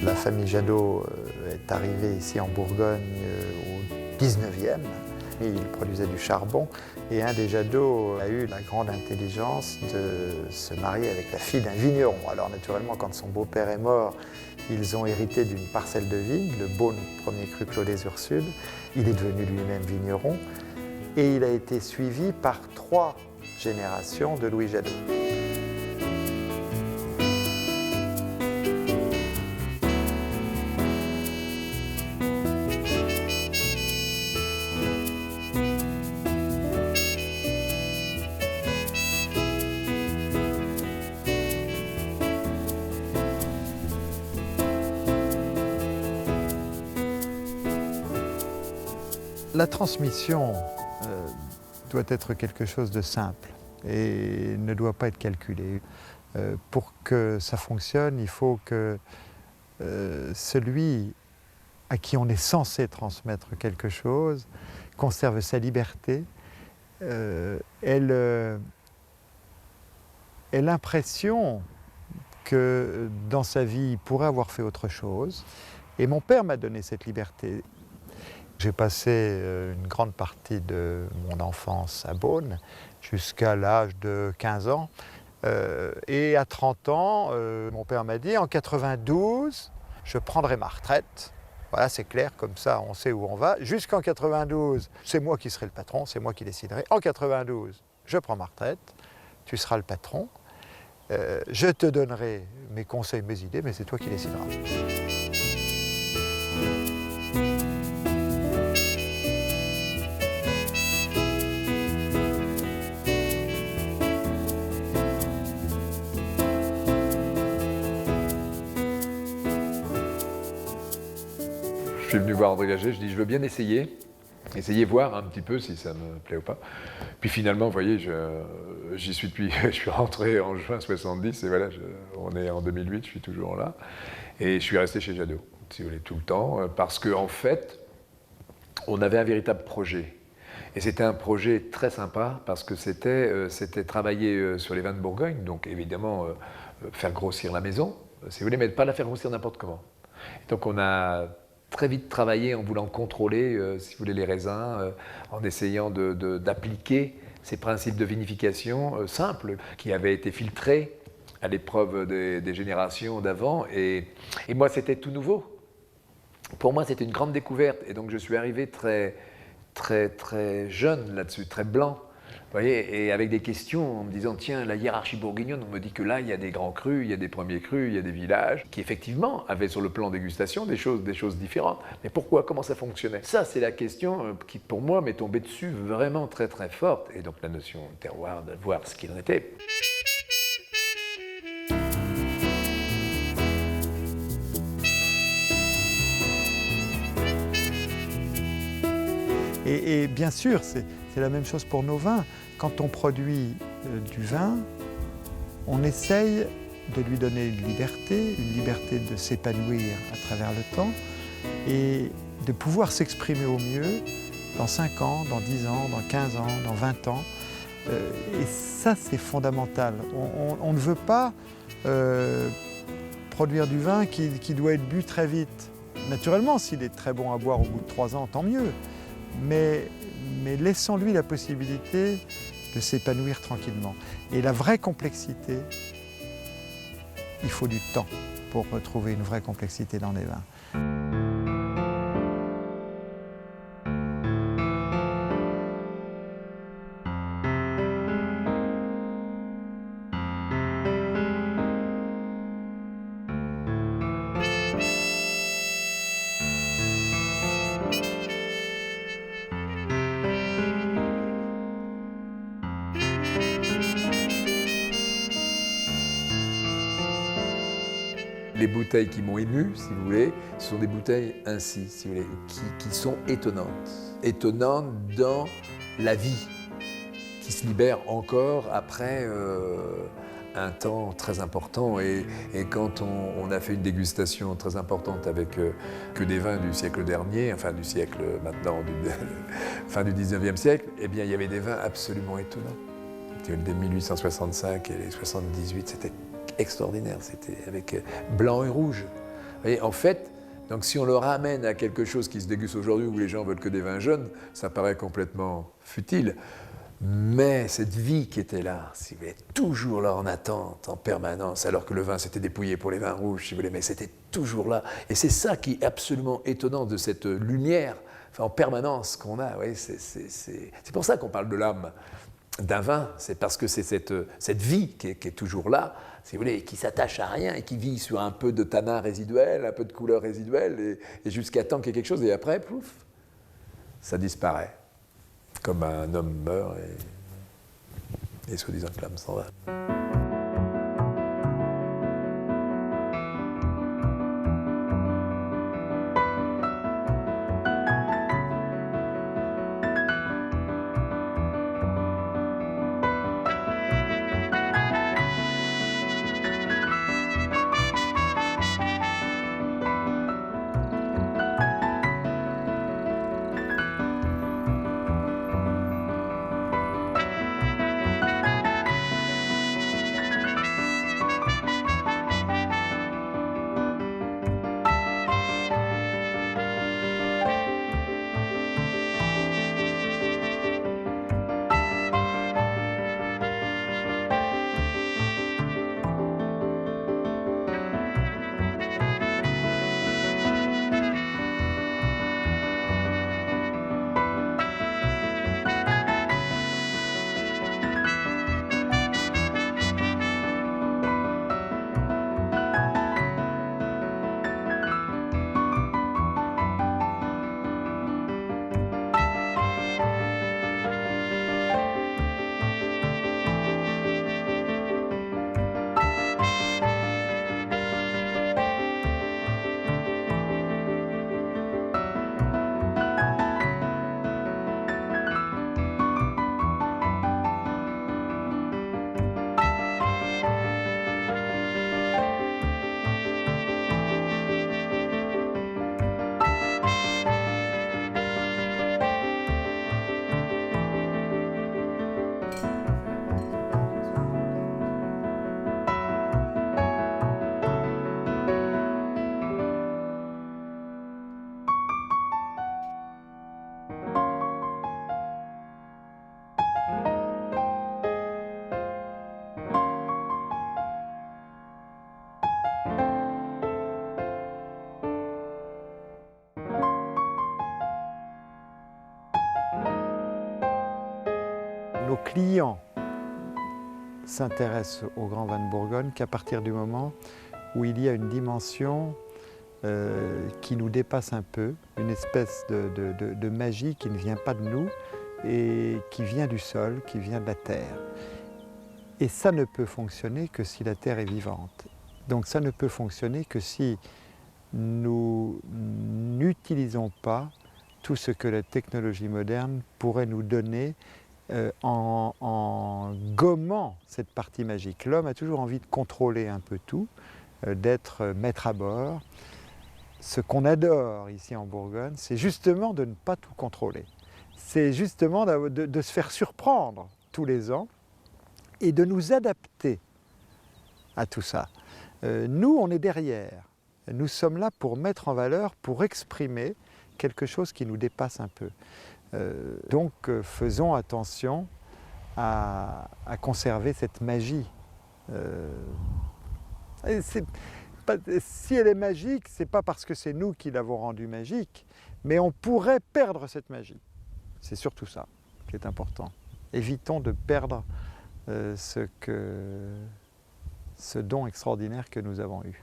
La famille Jadot est arrivée ici en Bourgogne au 19e. Il produisait du charbon et un des Jadot a eu la grande intelligence de se marier avec la fille d'un vigneron. Alors naturellement, quand son beau-père est mort, ils ont hérité d'une parcelle de vigne, le Beaune premier cru Clos-les-Ursule. Il est devenu lui-même vigneron et il a été suivi par 3 générations de Louis Jadot. La transmission doit être quelque chose de simple et ne doit pas être calculé. Pour que ça fonctionne, il faut que celui à qui on est censé transmettre quelque chose conserve sa liberté, ait l'impression que dans sa vie, il pourrait avoir fait autre chose. Et mon père m'a donné cette liberté. J'ai passé une grande partie de mon enfance à Beaune, jusqu'à l'âge de 15 ans. Et à 30 ans, mon père m'a dit, en 92, je prendrai ma retraite. Voilà, c'est clair, comme ça, on sait où on va. Jusqu'en 92, c'est moi qui serai le patron, c'est moi qui déciderai. En 92, je prends ma retraite, tu seras le patron. Je te donnerai mes conseils, mes idées, mais c'est toi qui décideras. Je suis venu voir André Gagé, je dis je veux bien essayer voir un petit peu si ça me plaît ou pas. Puis finalement, vous voyez, j'y suis depuis, je suis rentré en juin 70 et voilà, on est en 2008, je suis toujours là. Et je suis resté chez Jadot, si vous voulez, tout le temps, parce qu'en fait, on avait un véritable projet. Et c'était un projet très sympa parce que c'était travailler sur les vins de Bourgogne, donc évidemment faire grossir la maison, si vous voulez, mais pas la faire grossir n'importe comment. Et donc on a très vite travaillé en voulant contrôler, si vous voulez, les raisins, en essayant d'appliquer ces principes de vinification simples qui avaient été filtrés à l'épreuve des générations d'avant. Et moi, c'était tout nouveau. Pour moi, c'était une grande découverte. Et donc, je suis arrivé très jeune là-dessus, très blanc. Vous voyez, et avec des questions en me disant, tiens, la hiérarchie bourguignonne, on me dit que là, il y a des grands crus, il y a des premiers crus, il y a des villages, qui effectivement avaient sur le plan dégustation des choses différentes. Mais pourquoi? Comment ça fonctionnait? Ça, c'est la question qui, pour moi, m'est tombée dessus vraiment très forte. Et donc la notion de terroir, de voir ce qu'il en était. Et bien sûr, c'est la même chose pour nos vins. Quand on produit du vin, on essaye de lui donner une liberté de s'épanouir à travers le temps et de pouvoir s'exprimer au mieux dans 5 ans, dans 10 ans, dans 15 ans, dans 20 ans. Et ça, c'est fondamental. On ne veut pas produire du vin qui doit être bu très vite. Naturellement, s'il est très bon à boire au bout de 3 ans, tant mieux. Mais laissons-lui la possibilité de s'épanouir tranquillement. Et la vraie complexité, il faut du temps pour retrouver une vraie complexité dans les vins. Les bouteilles qui m'ont ému, si vous voulez, ce sont des bouteilles ainsi, si vous voulez, qui sont étonnantes. Étonnantes dans la vie, qui se libère encore après un temps très important. Et quand on a fait une dégustation très importante avec que des vins du siècle dernier, enfin du siècle maintenant, fin du 19e siècle, eh bien il y avait des vins absolument étonnants. Dès 1865 et les 78, c'était extraordinaire, c'était avec blanc et rouge. Vous voyez, en fait, donc si on le ramène à quelque chose qui se déguste aujourd'hui où les gens veulent que des vins jeunes, ça paraît complètement futile. Mais cette vie qui était là, si vous voulez, toujours là en attente, en permanence, alors que le vin s'était dépouillé pour les vins rouges, si vous voulez, mais c'était toujours là. Et c'est ça qui est absolument étonnant de cette lumière en permanence qu'on a. Oui, c'est pour ça qu'on parle de l'âme d'un vin, c'est parce que c'est cette vie qui est toujours là, si vous voulez, qui s'attache à rien et qui vit sur un peu de tanin résiduel, un peu de couleur résiduelle, et jusqu'à temps qu'il y ait quelque chose, et après, plouf, ça disparaît. Comme un homme meurt et soi-disant que l'âme s'en va. Nos clients s'intéressent aux grands vins de Bourgogne qu'à partir du moment où il y a une dimension qui nous dépasse un peu, une espèce de magie qui ne vient pas de nous et qui vient du sol, qui vient de la terre. Et ça ne peut fonctionner que si la terre est vivante. Donc ça ne peut fonctionner que si nous n'utilisons pas tout ce que la technologie moderne pourrait nous donner en gommant cette partie magique. L'homme a toujours envie de contrôler un peu tout, d'être maître à bord. Ce qu'on adore ici en Bourgogne, c'est justement de ne pas tout contrôler. C'est justement de se faire surprendre tous les ans et de nous adapter à tout ça. Nous, on est derrière. Nous sommes là pour mettre en valeur, pour exprimer quelque chose qui nous dépasse un peu. Donc faisons attention à conserver cette magie. Si elle est magique, ce n'est pas parce que c'est nous qui l'avons rendue magique, mais on pourrait perdre cette magie. C'est surtout ça qui est important. Évitons de perdre ce don extraordinaire que nous avons eu.